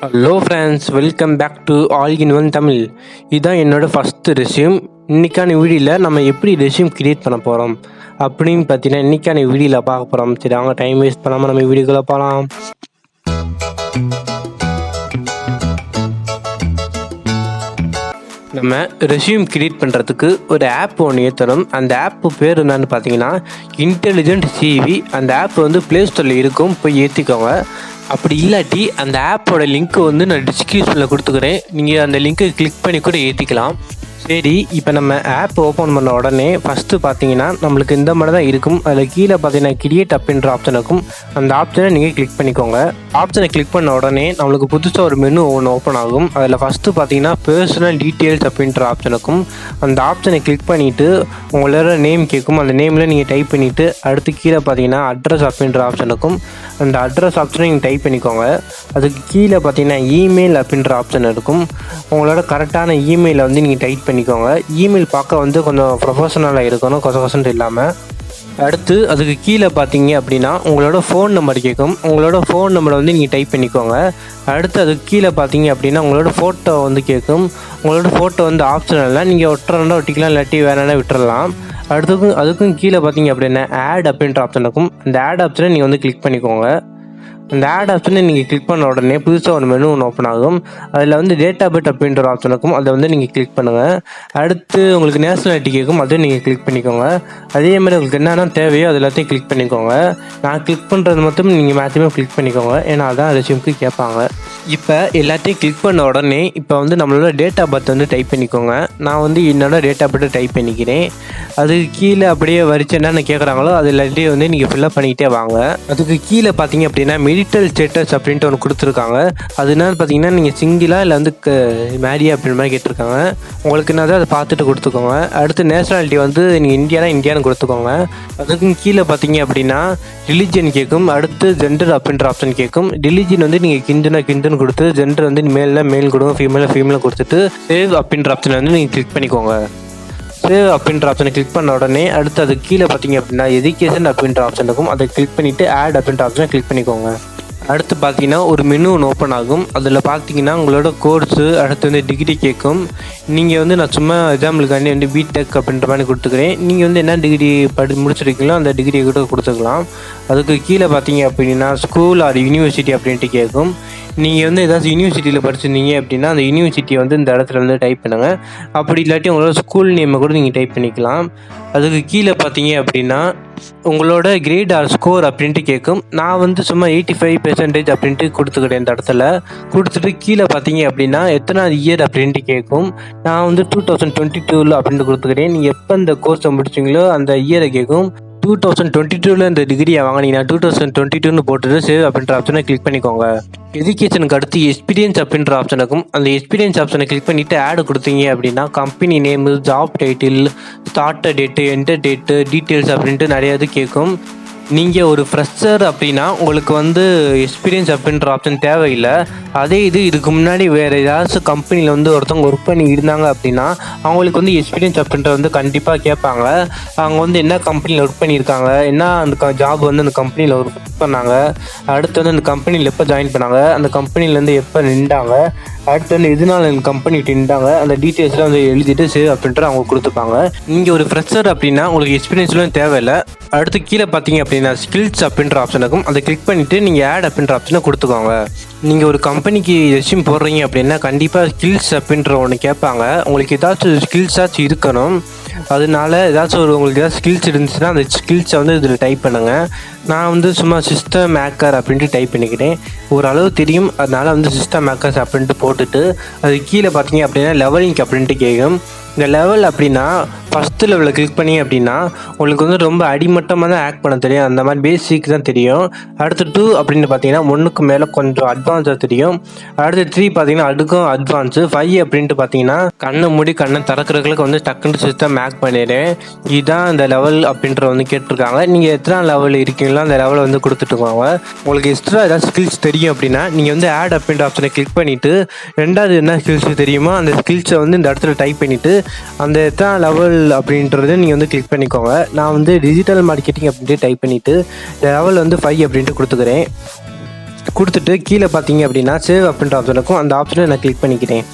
Hello friends, welcome back to all in one Tamil. இதுதான் என்னோடய first resume. இன்றைக்கான வீடியோவில் நம்ம எப்படி ரெஸ்யூம் க்ரியேட் பண்ண போகிறோம் அப்படின்னு பார்த்தீங்கன்னா இன்றைக்கான வீடியோவில் பார்க்க போகிறோம். சரி, அவங்க டைம் வேஸ்ட் பண்ணாமல் நம்ம வீடியோக்குள்ளே போகலாம். நம்ம ரெஸ்யூம் க்ரியேட் பண்ணுறதுக்கு ஒரு ஆப் ஒன்று ஏற்றணும். அந்த ஆப்பு பேர் என்னன்னு பார்த்தீங்கன்னா இன்டெலிஜென்ட் சிவி. அந்த ஆப் வந்து ப்ளே ஸ்டோரில் இருக்கும், போய் ஏற்றிக்கோங்க. அப்படி இல்லாட்டி அந்த ஆப்போட லிங்க்கு வந்து நான் டிஸ்கிரிப்ஷனில் கொடுத்துக்கிறேன், நீங்கள் அந்த லிங்க்கை கிளிக் பண்ணி கூட ஏற்றிக்கலாம். சரி, இப்போ நம்ம ஆப் ஓப்பன் பண்ண உடனே ஃபஸ்ட்டு பார்த்தீங்கன்னா நம்மளுக்கு இந்த மாதிரி தான் இருக்கும். அதில் கீழே பார்த்தீங்கன்னா கிரியேட் அப்படின்ற ஆப்ஷன் இருக்கும். அந்த ஆப்ஷனை நீங்கள் கிளிக் பண்ணிக்கோங்க. ஆப்ஷனை கிளிக் பண்ண உடனே நம்மளுக்கு புதுசாக ஒரு மெனு ஒன்று ஓப்பன் ஆகும். அதில் ஃபஸ்ட்டு பார்த்தீங்கன்னா பர்சனல் டீட்டெயில்ஸ் அப்படின்ற ஆப்ஷன் இருக்கும். அந்த ஆப்ஷனை கிளிக் பண்ணிவிட்டு உங்களோட நேம் கேட்கும். அந்த நேமில் நீங்கள் டைப் பண்ணிவிட்டு அடுத்து கீழே பார்த்தீங்கன்னா அட்ரஸ் அப்படின்ற ஆப்ஷன் இருக்கும். அந்த அட்ரஸ் ஆப்ஷனை நீங்கள் டைப் பண்ணிக்கோங்க. அதுக்கு கீழே பார்த்தீங்கன்னா இமெயில் அப்படின்ற ஆப்ஷன் இருக்கும். உங்களோட கரெக்டான இமெயிலை வந்து நீங்கள் டைப் பண்ணிக்கோங்க. இமெயில் பார்க்க வந்து கொஞ்சம் ப்ரொஃபஷனலாக இருக்கணும், கொசம் இல்லாமல். அடுத்து அதுக்கு கீழே பார்த்தீங்க அப்படின்னா உங்களோட ஃபோன் நம்பர் கேட்கும். உங்களோட ஃபோன் நம்பரை வந்து நீங்கள் டைப் பண்ணிக்கோங்க. அடுத்து அதுக்கு கீழே பார்த்தீங்க அப்படின்னா உங்களோட ஃபோட்டோ வந்து கேட்கும். உங்களோட ஃபோட்டோ வந்து ஆப்ஷனல்லாம் நீங்கள் ஒட்டுறா ஒட்டிக்கலாம், இல்லாட்டி வேணா விட்டுறலாம். அதுக்கும் கீழே பார்த்தீங்க அப்படின்னா ஆட் அப்படின்ற ஆப்ஷன் இருக்கும். அந்த ஆட் ஆப்ஷனை நீங்கள் வந்து கிளிக் பண்ணிக்கோங்க. அந்த ஆட் ஆப்ஷனை நீங்கள் கிளிக் பண்ண உடனே புதுசாக ஒரு மெனு ஒன்று ஓப்பன் ஆகும். அதில் வந்து டேட் ஆஃப் பர்த் அப்படின்ற ஒரு ஆப்ஷன் இருக்கும். அதை வந்து நீங்கள் கிளிக் பண்ணுங்கள். அடுத்து உங்களுக்கு நேஷனாலிட்டி கேட்கும், அதையும் நீங்கள் கிளிக் பண்ணிக்கோங்க. அதே மாதிரி உங்களுக்கு என்னென்ன தேவையோ அது எல்லாத்தையும் கிளிக் பண்ணிக்கோங்க. நான் கிளிக் பண்ணுறது மட்டும் நீங்கள் மேக்ஸிமம் கிளிக் பண்ணிக்கோங்க, ஏன்னா அதான் ரெஸ்யூம்க்கு கேட்பாங்க. இப்போ எல்லாத்தையும் கிளிக் பண்ண உடனே இப்போ வந்து நம்மளோட டேட் ஆஃப் பர்த் வந்து டைப் பண்ணிக்கோங்க. நான் வந்து என்னோட டேட் ஆஃப் பர்த்தை டைப் பண்ணிக்கிறேன். அதுக்கு கீழே அப்படியே வரிச்சு என்னென்ன கேட்குறாங்களோ அது எல்லாத்தையும் வந்து நீங்கள் ஃபில்அப் பண்ணிக்கிட்டே வாங்க. அதுக்கு கீழே பார்த்தீங்க அப்படின்னா மெரிட்டல் ஸ்டேட்டஸ் அப்படின்ட்டு ஒன்று கொடுத்துருக்காங்க. அது என்னன்னு பார்த்தீங்கன்னா நீங்கள் சிங்கிளாக இல்லை வந்து மேரியா அப்படின்ற மாதிரி கேட்டிருக்காங்க. உங்களுக்கு என்னதோ அதை பார்த்துட்டு கொடுத்துக்கோங்க. அடுத்து நேஷனாலிட்டி வந்து நீங்கள் இந்தியான்னு கொடுத்துக்கோங்க. அதுக்கும் கீழே பார்த்தீங்க அப்படின்னா ரிலிஜன் கேட்கும். அடுத்து ஜெண்டர் அப்படின்ற ஆப்ஷன் கேட்கும். ரிலிஜன் வந்து நீங்கள் கிந்துன்னு கொடுத்து, ஜெண்டர் வந்து மேல் கொடுங்க, ஃபீமேல கொடுத்துட்டு சேவ் அப்படின்ற ஆப்ஷனை வந்து நீங்கள் கிளிக் பண்ணிக்கோங்க. சேவ் அப்படின்ற ஆப்ஷனை கிளிக் பண்ண உடனே அடுத்து அது கீழே பார்த்தீங்க அப்படின்னா எஜுகேஷன் அப்படின்ற ஆப்ஷன் இருக்கும். அதை கிளிக் பண்ணிவிட்டு ஆட் அப்படின்ற ஆப்ஷனை கிளிக் பண்ணிக்கோங்க. அடுத்து பார்த்தீங்கன்னா ஒரு மெனு ஒன்று ஓப்பன் ஆகும். அதில் பார்த்தீங்கன்னா உங்களோட கோர்ஸு, அடுத்து வந்து டிகிரி கேட்கும். நீங்கள் வந்து நான் சும்மா எக்ஸாம்பிளுக்காண்டி வந்து பிடெக் அப்படின்ற மாதிரி கொடுத்துக்கிறேன். நீங்கள் வந்து என்ன டிகிரி முடிச்சிருக்கீங்களோ அந்த டிகிரியை கூட கொடுத்துக்கலாம். அதுக்கு கீழே பார்த்தீங்க அப்படின்னா ஸ்கூல் ஆர் யூனிவர்சிட்டி அப்படின்ட்டு கேட்கும். நீங்கள் வந்து ஏதாச்சும் யூனிவர்சிட்டியில் படிச்சிருந்தீங்க அப்படின்னா அந்த யூனிவர்சிட்டியை வந்து இந்த இடத்துல வந்து டைப் பண்ணுங்கள். அப்படி இல்லாட்டி உங்களோட ஸ்கூல் நேமை கூட நீங்கள் டைப் பண்ணிக்கலாம். அதுக்கு கீழே பார்த்தீங்க அப்படின்னா உங்களோட கிரேட் ஆர் ஸ்கோர் அப்படின்ட்டு கேட்கும். நான் வந்து சும்மா 85% அப்படின்ட்டு கொடுத்துக்கிட்டேன். இந்த இடத்துல கொடுத்துட்டு கீழே பார்த்தீங்க அப்படின்னா எத்தனாவது இயர் அப்படின்ட்டு கேட்கும். நான் வந்து 2022 அப்படின்ட்டு கொடுத்துக்கிறேன். நீங்கள் எப்போ இந்த கோர்ஸை முடிச்சிங்களோ அந்த இயரை கேட்கும். 2022 இந்த டிகிரியை வாங்கினீங்கன்னா 2022 போட்டுட்டு சேவ் அப்படின்ற ஆப்ஷனை கிளிக் பண்ணிக்கோங்க. எஜுகேஷனுக்கு அடுத்து எக்ஸ்பீரியன்ஸ் அப்படின்ற ஆப்ஷன் இருக்கும். அந்த எக்ஸ்பீரியன்ஸ் ஆப்ஷனை கிளிக் பண்ணிவிட்டு ஆடு கொடுத்தீங்க அப்படின்னா company name, job title, start date, enter date, details அப்படின்ட்டு நிறைய இது கேட்கும். நீங்கள் ஒரு ஃப்ரெஷர் அப்படின்னா உங்களுக்கு வந்து எக்ஸ்பீரியன்ஸ் அப்படின்ற ஆப்ஷன் தேவையில்லை. அதே இதுக்கு முன்னாடி வேறு ஏதாச்சும் கம்பெனியில் வந்து ஒருத்தவங்க ஒர்க் பண்ணி இருந்தாங்க அப்படின்னா அவங்களுக்கு வந்து எக்ஸ்பீரியன்ஸ் அப்படின்ற வந்து கண்டிப்பாக கேட்பாங்க. அவங்க வந்து என்ன கம்பெனியில் ஒர்க் பண்ணியிருக்காங்க, என்ன அந்த ஜாப் வந்து அந்த கம்பெனியில் ஒர்க் பண்ணாங்க, அடுத்து வந்து அந்த கம்பெனியில் எப்போ ஜாயின் பண்ணாங்க, அந்த கம்பெனிலேருந்து எப்போ நின்றாங்க, அடுத்து வந்து எதனால அந்த கம்பெனி நின்றாங்க, அந்த டீட்டெயில்ஸ்லாம் வந்து எழுதிட்டு சேவ் அப்படின்ற அவங்க கொடுத்துப்பாங்க. நீங்கள் ஒரு ஃப்ரெஷர் அப்படின்னா உங்களுக்கு எக்ஸ்பீரியன்ஸ்லாம் தேவையில்லை. அடுத்து கீழே பார்த்தீங்க அப்படின்னா ஸ்கில்ஸ் அப்படின்ற ஆப்ஷன் இருக்கும். அதை கிளிக் பண்ணிவிட்டு நீங்கள் ஆட் அப்படின்ற ஆப்ஷனை கொடுத்துக்கோங்க. நீங்கள் ஒரு கம்பெனிக்கு ரெஸ்யூம் போடுறீங்க அப்படின்னா கண்டிப்பாக ஸ்கில்ஸ் அப்படின்ற ஒன்று கேட்பாங்க. உங்களுக்கு ஏதாச்சும் ஸ்கில்ஸாச்சும் இருக்கணும். அதனால ஏதாச்சும் உங்களுக்கு ஏதாச்சும் ஸ்கில்ஸ் இருந்துச்சுன்னா அந்த ஸ்கில்ஸை வந்து இதில் டைப் பண்ணுங்கள். நான் வந்து சும்மா சிஸ்டம் ஹேக்கர் அப்படின்ட்டு டைப் பண்ணிக்கிறேன். ஓரளவு தெரியும், அதனால் வந்து சிஸ்டம் ஹேக்கர்ஸ் அப்படின்ட்டு போட்டுட்டு அது கீழே பார்த்தீங்க அப்படின்னா லெவலிங் அப்படின்ட்டு கேட்கும். இந்த லெவல் அப்படின்னா ஃபஸ்ட்டு லெவலில் கிளிக் பண்ணி அப்படின்னா உங்களுக்கு வந்து ரொம்ப அடிமட்டமாக தான் ஆக்ட் பண்ண தெரியும், அந்த மாதிரி பேசிக் தான் தெரியும். அடுத்து 2 அப்படின்னு பார்த்தீங்கன்னா 1க்கு மேலே கொஞ்சம் அட்வான்ஸாக தெரியும். அடுத்து 3 பார்த்தீங்கன்னா அதுக்கும் அட்வான்ஸு. 5 அப்படின்ட்டு பார்த்தீங்கன்னா கண்ணை திறக்கிறதுக்கு வந்து டக்குன்னு சிஸ்டம் ஆக்ட் பண்ணிடுறேன். இதுதான் இந்த லெவல் அப்படின்ற வந்து கேட்டிருக்காங்க. நீங்கள் எத்தனை லெவல் இருக்கீங்களோ அந்த லெவலை வந்து கொடுத்துட்டுக்கோங்க. உங்களுக்கு எக்ஸ்ட்ரா ஏதாவது ஸ்கில்ஸ் தெரியும் அப்படின்னா நீங்கள் வந்து ஆட் அப்படின்ற ஆப்ஷனை கிளிக் பண்ணிவிட்டு ரெண்டாவது என்ன ஸ்கில்ஸ் தெரியுமோ அந்த ஸ்கில்ஸை வந்து இந்த இடத்துல டைப் பண்ணிவிட்டு அந்த எத்தனை லெவல் அப்படின்றத நீங்கள் வந்து கிளிக் பண்ணிக்கோங்க. நான் வந்து டிஜிட்டல் மார்க்கெட்டிங் அப்படின்ட்டு டைப் பண்ணிவிட்டு லெவல் வந்து 5 அப்படின்ட்டு கொடுத்துக்கிறேன். கொடுத்துட்டு கீழே பார்த்தீங்க அப்படின்னா சேவ் அப்படின்ற ஆப்ஷன் இருக்கும். அந்த ஆப்ஷனை நான் கிளிக் பண்ணிக்கிறேன்.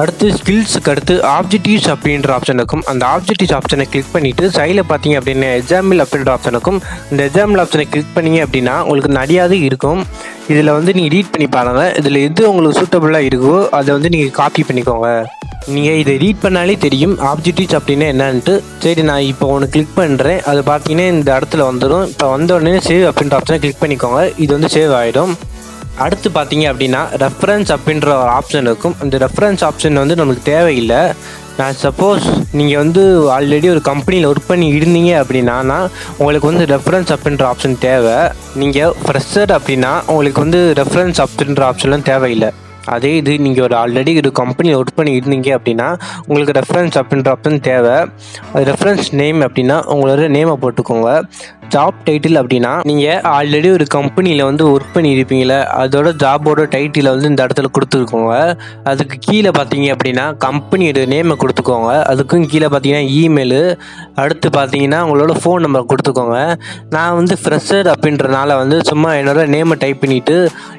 அடுத்து ஸ்கில்ஸுக்கு அடுத்து ஆப்ஜெக்டிவ்ஸ் அப்படின்ற ஆப்ஷன் இருக்கும். அந்த ஆப்ஜெக்டிவ்ஸ் ஆப்ஷனை கிளிக் பண்ணிவிட்டு சைடில் பார்த்தீங்க அப்படின்னா எக்ஸாம்பிள் அப்படின்ற ஆப்ஷன் இருக்கும். இந்த எக்ஸாம்பிள் ஆப்ஷனை கிளிக் பண்ணிங்க அப்படின்னா உங்களுக்கு நிறையாவது இருக்கும். இதில் வந்து நீங்கள் ரீட் பண்ணி பாருங்கள். இதில் எது உங்களுக்கு சூட்டபுளாக இருக்கோ அதை வந்து நீங்கள் காப்பி பண்ணிக்கோங்க. நீங்கள் இதை ரீட் பண்ணாலே தெரியும் ஆப்ஜெக்டிவ்ஸ் அப்படின்னா என்னன்ட்டு. சரி, நான் இப்போ ஒன்று கிளிக் பண்ணுறேன். அது பார்த்தீங்கன்னா இந்த இடத்துல வந்துடும். இப்போ வந்த உடனே சேவ் அப்படின்ற ஆப்ஷனை கிளிக் பண்ணிக்கோங்க. இது வந்து சேவ் ஆகிடும். அடுத்து பார்த்தீங்க அப்படின்னா ரெஃபரன்ஸ் அப்படின்ற ஒரு ஆப்ஷன் இருக்கும். அந்த ரெஃபரன்ஸ் ஆப்ஷன் வந்து நமக்கு தேவையில்லை. நான் சப்போஸ் நீங்கள் வந்து ஆல்ரெடி ஒரு கம்பெனியில் ஒர்க் பண்ணி இருந்தீங்க அப்படின்னா உங்களுக்கு வந்து ரெஃபரன்ஸ் அப்படின்ற ஆப்ஷன் தேவை. நீங்கள் ஃப்ரெஷர் அப்படின்னா உங்களுக்கு வந்து ரெஃபரன்ஸ் அப்படின்ற ஆப்ஷன்லாம் தேவையில்லை. அதே இது நீங்கள் ஒரு ஆல்ரெடி ஒரு கம்பெனியில் ஒர்க் பண்ணி இருந்தீங்க அப்படின்னா உங்களுக்கு ரெஃபரன்ஸ் அப்படின்ற ஆப்ஷன் தேவை. அது ரெஃபரன்ஸ் நேம் அப்படின்னா உங்களோட நேமை போட்டுக்கோங்க. ஜாப் டைட்டில் அப்படின்னா நீங்கள் ஆல்ரெடி ஒரு கம்பெனியில் வந்து ஒர்க் பண்ணியிருப்பீங்களே அதோட ஜாபோட டைட்டிலை வந்து இந்த இடத்துல கொடுத்துருக்கோங்க. அதுக்கு கீழே பார்த்தீங்க அப்படின்னா கம்பெனியோட நேமை கொடுத்துக்கோங்க. அதுக்கும் கீழே பார்த்தீங்கன்னா இமெயிலு, அடுத்து பார்த்தீங்கன்னா உங்களோட ஃபோன் நம்பர் கொடுத்துக்கோங்க. நான் வந்து ஃப்ரெஷர் அப்படின்றனால வந்து சும்மா என்னோட நேமை டைப் பண்ணிவிட்டு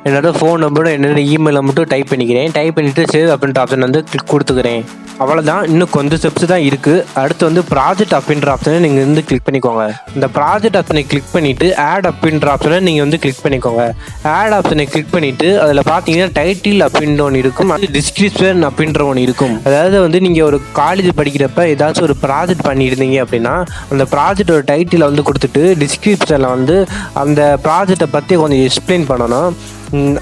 என்னோடய ஃபோன் நம்பரோட என்னோடய இமெயிலை மட்டும் டைப் பண்ணிக்கிறேன். டைப் பண்ணிவிட்டு சேவ் அப்படின்ற ஆப்ஷன் வந்து கொடுத்துக்கிறேன். அவ்வளோதான். இன்னும் கொஞ்சம் ஸ்டெப்ஸ் தான் இருக்குது. அடுத்து வந்து ப்ராஜெக்ட் அப்படின்ற ஆப்ஷனை நீங்கள் வந்து கிளிக் பண்ணிக்கோங்க. இந்த ப்ராஜெக்ட் ஆப்ஷனை கிளிக் பண்ணிவிட்டு ஆட் அப்படின்ற ஆப்ஷனை நீங்கள் வந்து கிளிக் பண்ணிக்கோங்க. ஆட் ஆப்ஷனை கிளிக் பண்ணிவிட்டு அதில் பார்த்தீங்கன்னா டைட்டில் அப்படின்ற ஒன்று இருக்கும். அது டிஸ்கிரிப்ஷன் அப்படின்ற ஒன்று இருக்கும். அதாவது வந்து நீங்கள் ஒரு காலேஜ் படிக்கிறப்ப ஏதாச்சும் ஒரு ப்ராஜெக்ட் பண்ணியிருந்தீங்க அப்படின்னா அந்த ப்ராஜெக்டோட டைட்டிலை வந்து கொடுத்துட்டு டிஸ்கிரிப்ஷனில் வந்து அந்த ப்ராஜெக்டை பற்றி கொஞ்சம் எக்ஸ்பிளைன் பண்ணணும்.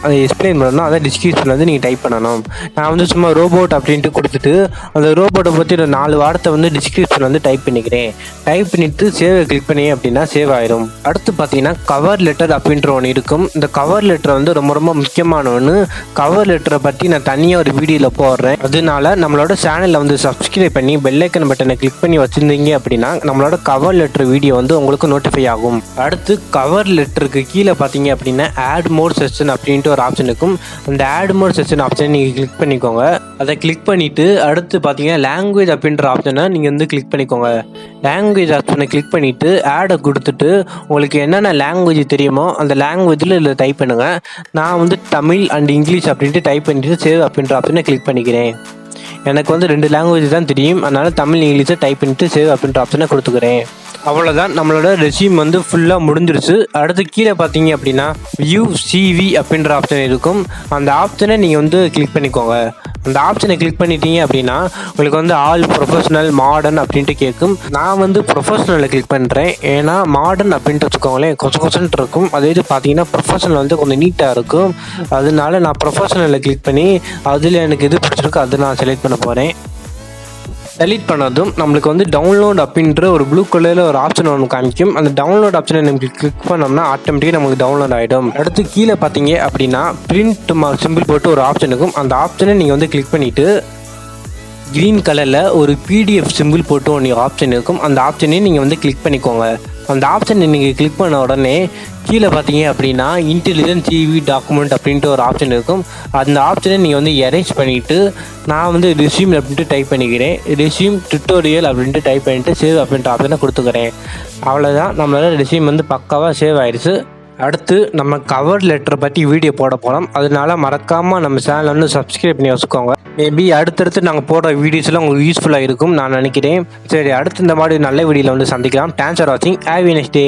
அதை எக்ஸ்பிளைன் பண்ணணும். அதை டிஸ்கிரிப்ஷனில் வந்து நீங்கள் டைப் பண்ணணும். நான் வந்து சும்மா ரோபோட் அப்படின்ட்டு கொடுத்துட்டு அந்த ரோபோட்டை பற்றி ஒரு 4 வார்த்தை வந்து டிஸ்கிரிப்ஷன் வந்து டைப் பண்ணிக்கிறேன். டைப் பண்ணிவிட்டு சேவை கிளிக் பண்ணி அப்படின்னா சேவ் ஆயிடும். அடுத்து பார்த்தீங்கன்னா கவர் லெட்டர் அப்படின்ற ஒன்று இருக்கும். இந்த கவர் லெட்டர் வந்து ரொம்ப ரொம்ப முக்கியமான ஒன்று. கவர் லெட்டரை பற்றி நான் தனியாக ஒரு வீடியோவில் போடுறேன். அதனால நம்மளோட சேனலில் வந்து சப்ஸ்கிரைப் பண்ணி பெல் ஐக்கன் பட்டனை கிளிக் பண்ணி வச்சுருந்தீங்க அப்படின்னா நம்மளோட கவர் லெட்டர் வீடியோ வந்து உங்களுக்கு நோட்டிஃபை ஆகும். அடுத்து கவர் லெட்டருக்கு கீழே பார்த்தீங்க அப்படின்னா ஆட் மோர் செஷன் அப்படின்ட்டு ஒரு ஆப்ஷன் இருக்கும். அந்த ஆட் மோர் செஷன் ஆப்ஷனை நீங்கள் கிளிக் பண்ணிக்கோங்க. அதை கிளிக் பண்ணிவிட்டு அடுத்து பார்த்தீங்கன்னா லாங்குவேஜ் அப்படின்ற ஆப்ஷனை நீங்கள் வந்து கிளிக் பண்ணிக்கோங்க. லாங்குவேஜ் ஆப்ஷனை கிளிக் பண்ணிவிட்டு ஆடை கொடுத்துட்டு உங்களுக்கு என்னென்ன லாங்குவேஜ் தெரியுமோ அந்த லாங்குவேஜில் இதில் டைப் பண்ணுங்கள். நான் வந்து தமிழ் அண்ட் இங்கிலீஷ் அப்படின்ட்டு டைப் பண்ணிவிட்டு சேவ் அப்படின்ற ஆப்ஷனை கிளிக் பண்ணிக்கிறேன். எனக்கு வந்து 2 லாங்குவேஜ் தான் தெரியும். அதனால் தமிழ் இங்கிலீஷை டைப் பண்ணிவிட்டு சேவ் அப்படின்ற ஆப்ஷனை கொடுத்துக்கிறேன். அவ்வளோதான். நம்மளோட ரெஸ்யூம் வந்து ஃபுல்லாக முடிஞ்சிருச்சு. அடுத்து கீழே பார்த்தீங்க அப்படின்னா வியூ சிவி அப்படின்ற ஆப்ஷன் இருக்கும். அந்த ஆப்ஷனை நீங்கள் வந்து கிளிக் பண்ணிக்கோங்க. அந்த ஆப்ஷனை கிளிக் பண்ணிட்டீங்க அப்படின்னா உங்களுக்கு வந்து ஆல் ப்ரொஃபஷனல் மாடர்ன் அப்படின்ட்டு கேட்கும். நான் வந்து ப்ரொஃபஷனலில் கிளிக் பண்ணுறேன். ஏன்னா மாடர்ன் அப்படின்ட்டு வச்சுக்கோங்களேன் கொசன் இருக்கும். அதே இது பார்த்தீங்கன்னா ப்ரொஃபஷனல் வந்து கொஞ்சம் நீட்டாக இருக்கும். அதனால நான் ப்ரொஃபஷனலில் கிளிக் பண்ணி அதில் எனக்கு எது பிடிச்சிருக்கு அதை நான் செலக்ட் பண்ண போகிறேன். டெலீட் பண்ணதும் நம்மளுக்கு வந்து டவுன்லோட் அப்படின்ற ஒரு ப்ளூ கலரில் ஒரு ஆப்ஷன் ஒன்று காமிக்கும். அந்த டவுன்லோட் ஆப்ஷனை நமக்கு கிளிக் பண்ணோம்னா ஆட்டோமேட்டிக்காக நமக்கு டவுன்லோட் ஆகிடும். அடுத்து கீழே பார்த்தீங்க அப்படின்னா பிரிண்ட் சிம்பிள் போட்டு ஒரு ஆப்ஷன் இருக்கும். அந்த ஆப்ஷனை நீங்கள் வந்து கிளிக் பண்ணிவிட்டு க்ரீன் கலரில் ஒரு பிடிஎஃப் சிம்பிள் போட்டு ஒன்று ஆப்ஷன் இருக்கும். அந்த ஆப்ஷனையும் நீங்கள் வந்து கிளிக் பண்ணிக்கோங்க. அந்த ஆப்ஷனை நீங்கள் கிளிக் பண்ண உடனே கீழே பார்த்தீங்க அப்படின்னா இன்டெலிஜென்ட் டிவி டாக்குமெண்ட் அப்படின்ட்டு ஒரு ஆப்ஷன் இருக்கும். அந்த ஆப்ஷனை நீங்கள் வந்து எரேஞ்ச் பண்ணிவிட்டு நான் வந்து ரெஸ்யூம் அப்படின்ட்டு டைப் பண்ணிக்கிறேன். ரெஸ்யூம் டுட்டோரியல் அப்படின்ட்டு டைப் பண்ணிவிட்டு சேவ் அப்படின்ற ஆப்ஷனை கொடுத்துக்கிறேன். அவ்வளோதான். நம்மளால் ரெஸ்யூம் வந்து பக்காவாக சேவ் ஆயிடுச்சு. அடுத்து நம்ம கவர் லெட்டரை பற்றி வீடியோ போட போகிறோம். அதனால மறக்காமல் நம்ம சேனலை வந்து சப்ஸ்கிரைப் பண்ணி வச்சுக்கோங்க. மேபி அடுத்தடுத்து நாங்கள் போடுற வீடியோஸ்லாம் உங்களுக்கு யூஸ்ஃபுல்லாக இருக்கும் நான் நினைக்கிறேன். சரி, அடுத்து இந்த மாதிரி நல்ல வீடியோவில் வந்து சந்திக்கலாம். தேங்க்ஸ் ஃபார் வாட்சிங். Have a nice day.